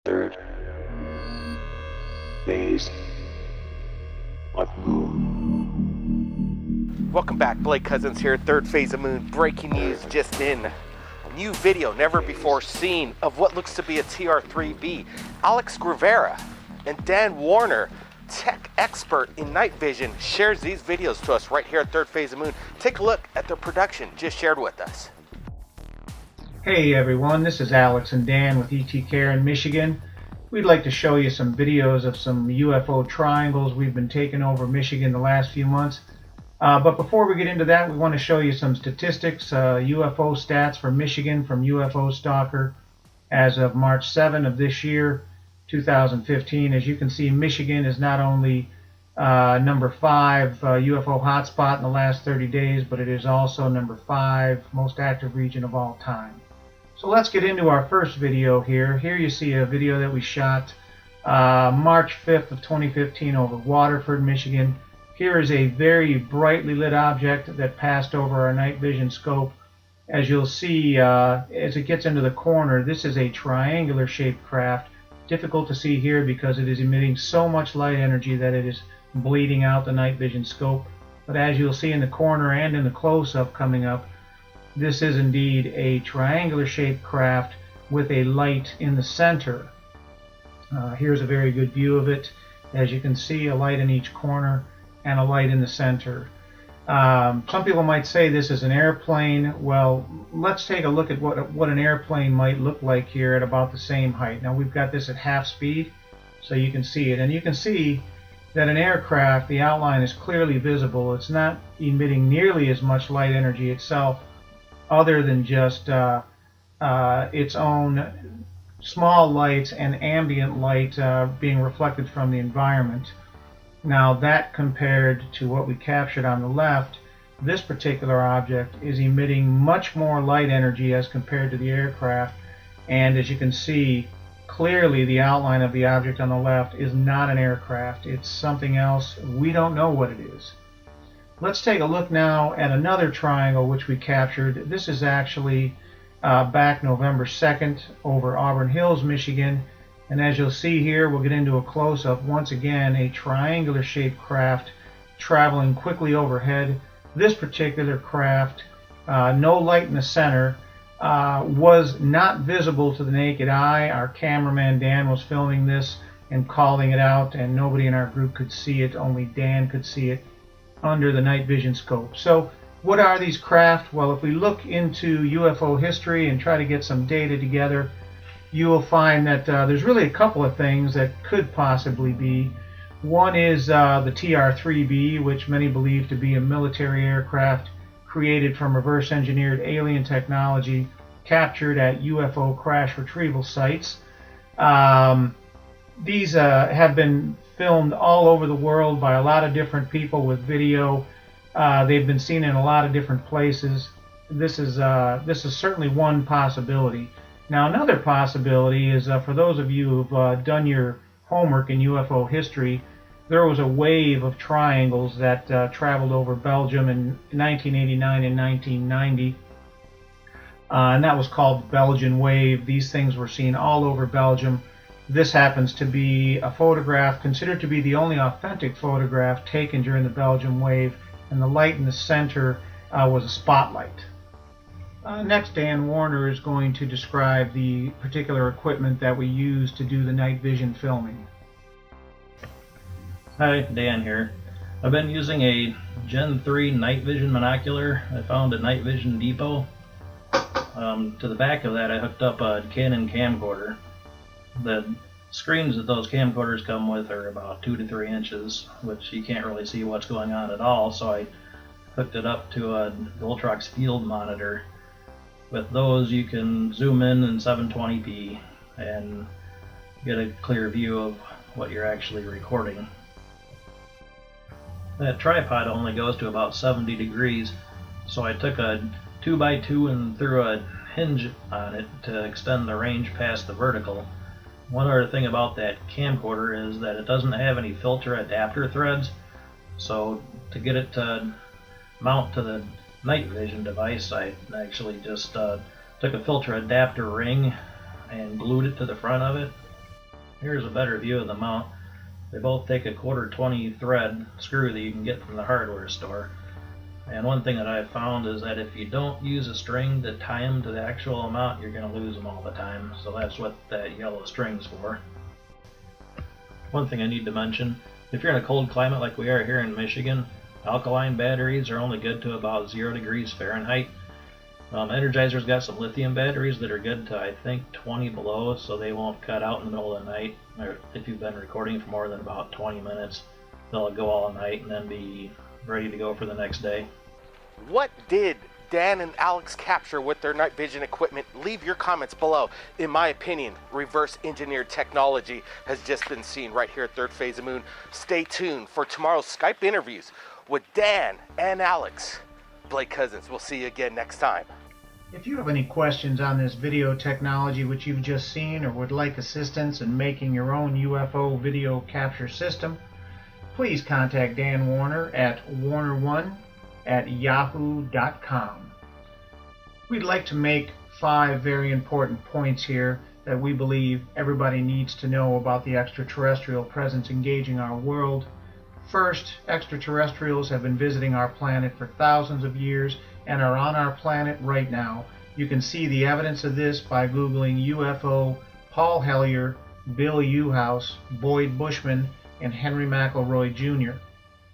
Third phase of moon. Welcome back, Blake Cousins here, third phase of moon. Breaking news just in. A new video never before seen of what looks to be a TR3B. Alex Guevara and Dan Warner, tech expert in night vision, shares these videos to us right here at third phase of moon. Take a look at their production just shared with us. Hey everyone, this is Alex and Dan with ET Care in Michigan. We'd like to show you some videos of some UFO triangles we've been taking over Michigan the last few months. But before we get into that, we want to show you some statistics, UFO stats for Michigan from UFO Stalker as of March 7 of this year, 2015. As you can see, Michigan is not only number 5 UFO hotspot in the last 30 days, but it is also number 5 most active region of all time. So let's get into our first video here. Here you see a video that we shot March 5th of 2015 over Waterford, Michigan. Here is a very brightly lit object that passed over our night vision scope. As you'll see, as it gets into the corner, this is a triangular shaped craft. Difficult to see here because it is emitting so much light energy that it is bleeding out the night vision scope. But as you'll see in the corner and in the close-up coming up, this is indeed a triangular shaped craft with a light in the center. Here's a very good view of it. As you can see, a light in each corner and a light in the center. Some people might say this is an airplane. Well, let's take a look at what an airplane might look like here at about the same height. Now we've got this at half speed, so you can see it. And you can see that an aircraft, the outline is clearly visible. It's not emitting nearly as much light energy itself, other than just its own small lights and ambient light being reflected from the environment. Now that compared to what we captured on the left, this particular object is emitting much more light energy as compared to the aircraft, and as you can see clearly the outline of the object on the left is not an aircraft. It's something else. We don't know what it is. Let's take a look now at another triangle which we captured. This is actually back November 2nd over Auburn Hills, Michigan. And as you'll see here, we'll get into a close-up. Once again, a triangular shaped craft traveling quickly overhead. This particular craft, no light in the center, was not visible to the naked eye. Our cameraman Dan was filming this and calling it out, and nobody in our group could see it. Only Dan could see it under the night vision scope. So what are these craft? Well, if we look into UFO history and try to get some data together, you will find that there's really a couple of things that could possibly be. One is the TR3B, which many believe to be a military aircraft created from reverse engineered alien technology captured at UFO crash retrieval sites. These have been filmed all over the world by a lot of different people with video. They've been seen in a lot of different places. This is certainly one possibility. Now another possibility is for those of you who've done your homework in UFO history, there was a wave of triangles that traveled over Belgium in 1989 and 1990. And that was called the Belgian wave. These things were seen all over Belgium. This happens to be a photograph considered to be the only authentic photograph taken during the Belgian wave, and the light in the center was a spotlight. Next, Dan Warner is going to describe the particular equipment that we use to do the night vision filming. Hi, Dan here. I've been using a Gen 3 night vision monocular I found at Night Vision Depot. To the back of that I hooked up a Canon camcorder. The screens that those camcorders come with are about 2 to 3 inches, which you can't really see what's going on at all, so I hooked it up to a Ultrox field monitor. With those you can zoom in 720p and get a clear view of what you're actually recording. That tripod only goes to about 70 degrees, so I took a 2x2 and threw a hinge on it to extend the range past the vertical. One other thing about that camcorder is that it doesn't have any filter adapter threads, so to get it to mount to the night vision device, I actually just took a filter adapter ring and glued it to the front of it. Here's a better view of the mount. They both take a 1/4 thread screw that you can get from the hardware store. And one thing that I've found is that if you don't use a string to tie them to the actual amount, you're going to lose them all the time. So that's what that yellow string's for. One thing I need to mention, if you're in a cold climate like we are here in Michigan, alkaline batteries are only good to about 0 degrees Fahrenheit. Energizer's got some lithium batteries that are good to, I think, 20 below, so they won't cut out in the middle of the night. Or if you've been recording for more than about 20 minutes, they'll go all night and then be ready to go for the next day. What did Dan and Alex capture with their night vision equipment? Leave your comments below. In my opinion, reverse engineered technology has just been seen right here at Third Phase of Moon. Stay tuned for tomorrow's Skype interviews with Dan and Alex. Blake Cousins, we'll see you again next time. If you have any questions on this video technology which you've just seen, or would like assistance in making your own UFO video capture system, please contact Dan Warner at warner1@yahoo.com. We'd like to make 5 very important points here that we believe everybody needs to know about the extraterrestrial presence engaging our world. First, extraterrestrials have been visiting our planet for thousands of years and are on our planet right now. You can see the evidence of this by Googling UFO, Paul Hellyer, Bill Uhouse, Boyd Bushman, and Henry McElroy Jr.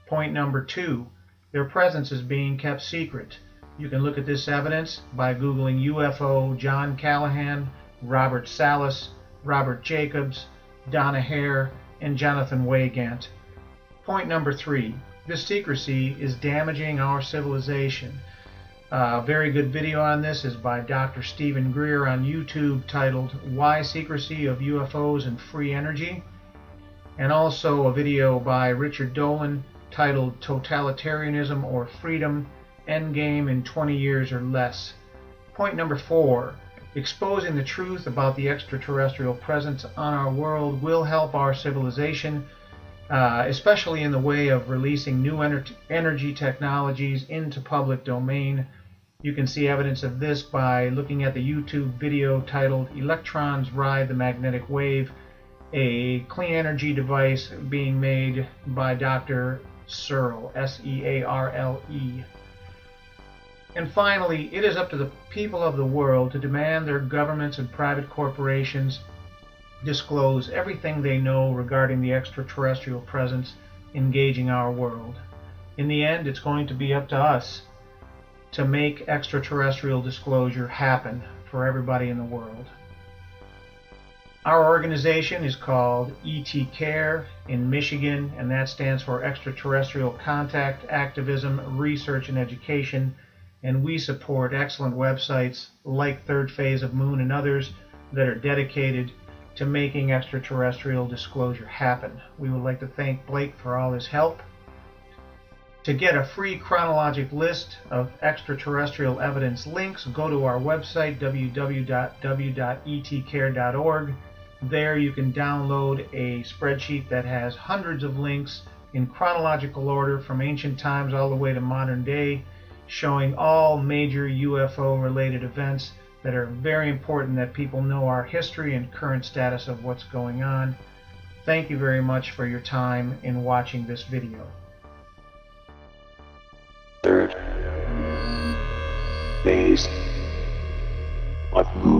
Point number 2, their presence is being kept secret. You can look at this evidence by Googling UFO, John Callahan, Robert Salas, Robert Jacobs, Donna Hare, and Jonathan Weygant. Point number 3, this secrecy is damaging our civilization. A very good video on this is by Dr. Stephen Greer on YouTube titled Why Secrecy of UFOs and Free Energy, and also a video by Richard Dolan titled Totalitarianism or Freedom, Endgame in 20 Years or Less. Point number 4, exposing the truth about the extraterrestrial presence on our world will help our civilization, especially in the way of releasing new energy technologies into public domain. You can see evidence of this by looking at the YouTube video titled Electrons Ride the Magnetic Wave, a clean energy device being made by Dr. Searle, S-E-A-R-L-E. And finally, it is up to the people of the world to demand their governments and private corporations disclose everything they know regarding the extraterrestrial presence engaging our world. In the end, it's going to be up to us to make extraterrestrial disclosure happen for everybody in the world. Our organization is called ET Care in Michigan, and that stands for Extraterrestrial Contact, Activism, Research, and Education, and we support excellent websites like Third Phase of Moon and others that are dedicated to making extraterrestrial disclosure happen. We would like to thank Blake for all his help. To get a free chronologic list of extraterrestrial evidence links, go to our website, www.etcare.org. There you can download a spreadsheet that has hundreds of links in chronological order from ancient times all the way to modern day, showing all major UFO-related events that are very important that people know our history and current status of what's going on. Thank you very much for your time in watching this video. Third Phase of Moon.